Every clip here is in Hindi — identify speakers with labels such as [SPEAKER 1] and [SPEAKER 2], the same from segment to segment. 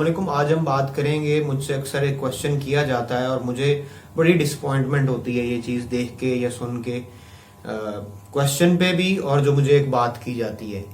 [SPEAKER 1] वालेकुम। आज हम बात करेंगे, मुझसे अक्सर एक क्वेश्चन किया जाता है और मुझे बड़ी डिसअपॉइंटमेंट होती है ये चीज़ देख के या सुन के। क्वेश्चन पे भी और जो मुझे एक बात की जाती है।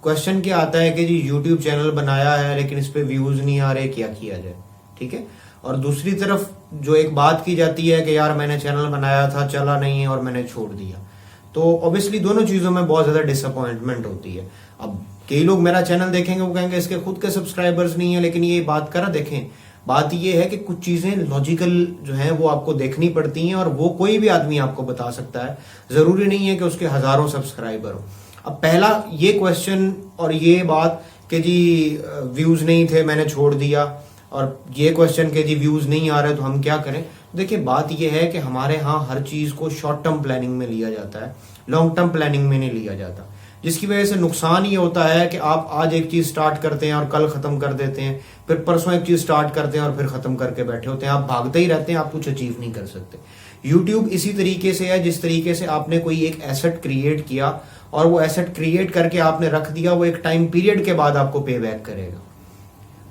[SPEAKER 1] क्वेश्चन क्या आता है कि जी यूट्यूब चैनल बनाया है लेकिन इस पे व्यूज़ नहीं आ रहे, क्या किया जाए। ठीक है। और दूसरी तरफ जो एक बात की जाती है कि यार मैंने चैनल बनाया था, चला नहीं है और मैंने छोड़ दिया। तो ऑब्वियसली दोनों चीज़ों में बहुत ज़्यादा डिसअपॉइंटमेंट होती है। अब कई लोग मेरा चैनल देखेंगे, वो कहेंगे इसके खुद के सब्सक्राइबर्स नहीं है, लेकिन ये बात करा देखें। बात ये है कि कुछ चीज़ें लॉजिकल जो है वो आपको देखनी पड़ती हैं और वो कोई भी आदमी आपको बता सकता है। ज़रूरी नहीं है कि उसके हज़ारों सब्सक्राइबर हो। अब पहला ये क्वेश्चन और ये बात कि जी व्यूज़ नहीं थे मैंने छोड़ दिया, और ये क्वेश्चन कि जी व्यूज़ नहीं आ रहे तो हम क्या करें। देखिए बात यह है कि हमारे यहाँ हर चीज़ को शॉर्ट टर्म प्लानिंग में लिया जाता है, लॉन्ग टर्म प्लानिंग में नहीं लिया जाता। जिसकी वजह से नुकसान ये होता है कि आप आज एक चीज़ स्टार्ट करते हैं और कल ख़त्म कर देते हैं, फिर परसों एक चीज़ स्टार्ट करते हैं और फिर ख़त्म करके बैठे होते हैं। आप भागते ही रहते हैं, आप कुछ अचीव नहीं कर सकते। यूट्यूब इसी तरीके से है, जिस तरीके से आपने कोई एक एसेट क्रिएट किया और वो एसेट क्रिएट करके आपने रख दिया, वो एक टाइम पीरियड के बाद आपको पे बैक करेगा।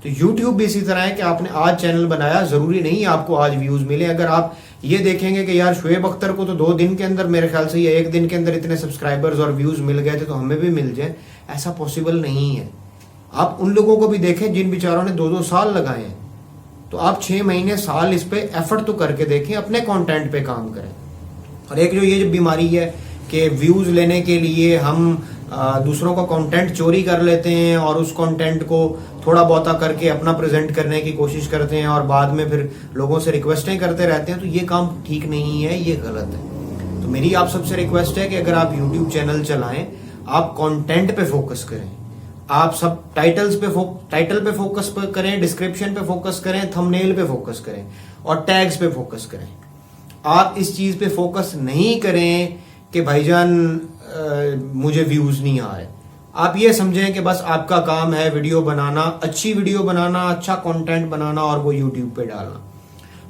[SPEAKER 1] तो YouTube भी इसी तरह है कि आपने आज चैनल बनाया, जरूरी नहीं आपको आज व्यूज मिले। अगर आप ये देखेंगे कि यार शुएब अख्तर को तो 2 दिन के अंदर, मेरे ख्याल से ये 1 दिन के अंदर इतने सब्सक्राइबर्स और व्यूज मिल गए थे तो हमें भी मिल जाए, ऐसा पॉसिबल नहीं है। आप उन लोगों को भी देखें जिन बेचारों ने 2-2 साल लगाए हैं। तो आप 6 महीने साल इस पे एफर्ट तो करके देखें, अपने कंटेंट पे काम करें। और एक जो ये जो बीमारी है कि व्यूज लेने के लिए हम दूसरों का कंटेंट चोरी कर लेते हैं और उस कंटेंट को थोड़ा बहुता करके अपना प्रेजेंट करने की कोशिश करते हैं और बाद में फिर लोगों से रिक्वेस्टें करते रहते हैं, तो ये काम ठीक नहीं है, ये गलत है। तो मेरी आप सबसे रिक्वेस्ट है कि अगर आप यूट्यूब चैनल चलाएं, आप कंटेंट पे फोकस करें। आप सब टाइटल पे फोकस करें, डिस्क्रिप्शन पे फोकस करें, थंबनेल पे फोकस करें और टैग्स पे फोकस करें। आप इस चीज पे फोकस नहीं करें कि भाईजान मुझे व्यूज नहीं आ रहे। आप ये समझें कि बस आपका काम है वीडियो बनाना, अच्छी वीडियो बनाना, अच्छा कंटेंट बनाना और वो यूट्यूब पे डालना।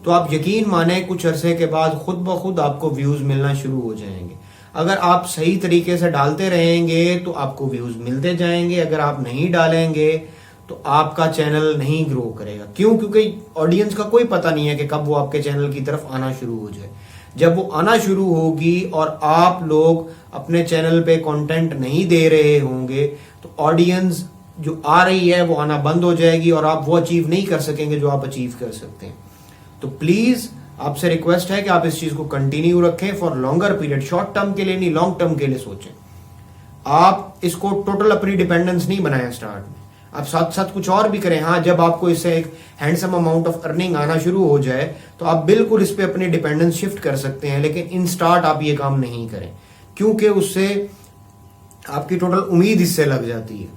[SPEAKER 1] तो आप यकीन माने कुछ अरसे के बाद खुद ब खुद आपको व्यूज मिलना शुरू हो जाएंगे। अगर आप सही तरीके से डालते रहेंगे तो आपको व्यूज मिलते जाएंगे। अगर आप नहीं डालेंगे तो आपका चैनल नहीं ग्रो करेगा। क्यों? क्योंकि ऑडियंस का कोई पता नहीं है कि कब वो आपके चैनल की तरफ आना शुरू हो जाए। जब वो आना शुरू होगी और आप लोग अपने चैनल पे कंटेंट नहीं दे रहे होंगे तो ऑडियंस जो आ रही है वो आना बंद हो जाएगी और आप वो अचीव नहीं कर सकेंगे जो आप अचीव कर सकते हैं। तो प्लीज आपसे रिक्वेस्ट है कि आप इस चीज को कंटिन्यू रखें for longer period. Short term के लिए नहीं, लॉन्ग टर्म के लिए सोचें। आप इसको टोटल अपनी डिपेंडेंस नहीं बनाएं स्टार्ट में, आप साथ साथ कुछ और भी करें। हाँ, जब आपको इससे एक हैंडसम अमाउंट ऑफ अर्निंग आना शुरू हो जाए तो आप बिल्कुल इस पे अपनी डिपेंडेंस शिफ्ट कर सकते हैं, लेकिन इन स्टार्ट आप ये काम नहीं करें क्योंकि उससे आपकी टोटल उम्मीद इससे लग जाती है।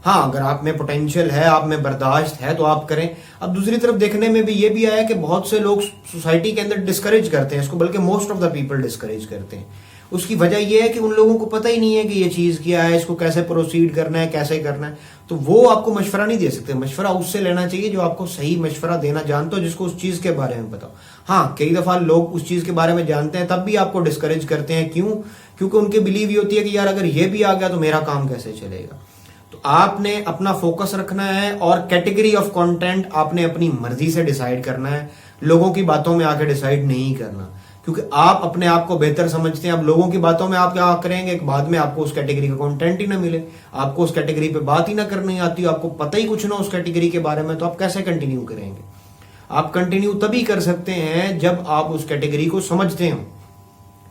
[SPEAKER 1] हाँ, अगर आप में पोटेंशियल है, आप में बर्दाश्त है तो आप करें। अब दूसरी तरफ देखने में भी ये भी आया कि बहुत से लोग सोसाइटी के अंदर डिस्करेज करते हैं इसको, बल्कि most of the people discourage करते हैं। उसकी वजह यह है कि उन लोगों को पता ही नहीं है कि ये चीज क्या है, इसको कैसे प्रोसीड करना है, कैसे करना है। तो वो आपको मशवरा नहीं दे सकते। मशवरा उससे लेना चाहिए जो आपको सही मशवरा देना जानते हो, जिसको उस चीज के बारे में बताओ। हाँ, कई दफा लोग उस चीज के बारे में जानते हैं तब भी आपको डिस्करेज करते हैं। क्यों? क्योंकि उनकी बिलीव ये होती है कि यार अगर ये भी आ गया तो मेरा काम कैसे चलेगा। तो आपने अपना फोकस रखना है और कैटेगरी ऑफ कंटेंट आपने अपनी मर्जी से डिसाइड करना है, लोगों की बातों में आके डिसाइड नहीं करना। क्योंकि आप अपने आप को बेहतर समझते हैं। अब लोगों की बातों में आप क्या करेंगे, बाद में आपको उस कैटेगरी का कंटेंट ही ना मिले, आपको उस कैटेगरी पे बात ही ना करनी आती, आपको पता ही कुछ ना उस कैटेगरी के बारे में, तो आप कैसे कंटिन्यू करेंगे। आप कंटिन्यू तभी कर सकते हैं जब आप उस कैटेगरी को समझते हो।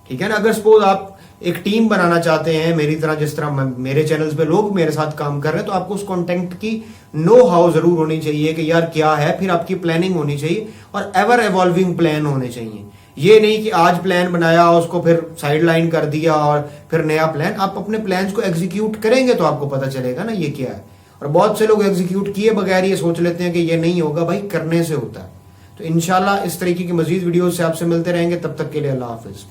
[SPEAKER 1] ठीक है ना। अगर सपोज आप एक टीम बनाना चाहते हैं मेरी तरह, जिस तरह मेरे चैनल्स पे लोग मेरे साथ काम कर रहे हैं, तो आपको उस कंटेंट की नो हाउ जरूर होनी चाहिए कि यार क्या है, फिर आपकी प्लानिंग होनी चाहिए और एवर एवॉल्विंग प्लान होने चाहिए। ये नहीं कि आज प्लान बनाया उसको फिर साइड लाइन कर दिया और फिर नया प्लान। आप अपने प्लान्स को एग्जीक्यूट करेंगे तो आपको पता चलेगा ना ये क्या है। और बहुत से लोग एग्जीक्यूट किए बगैर ये सोच लेते हैं कि ये नहीं होगा। भाई, करने से होता है। तो इंशाल्लाह इस तरीके की मजीद वीडियोस से आपसे मिलते रहेंगे। तब तक के लिए अल्लाह हाफिज।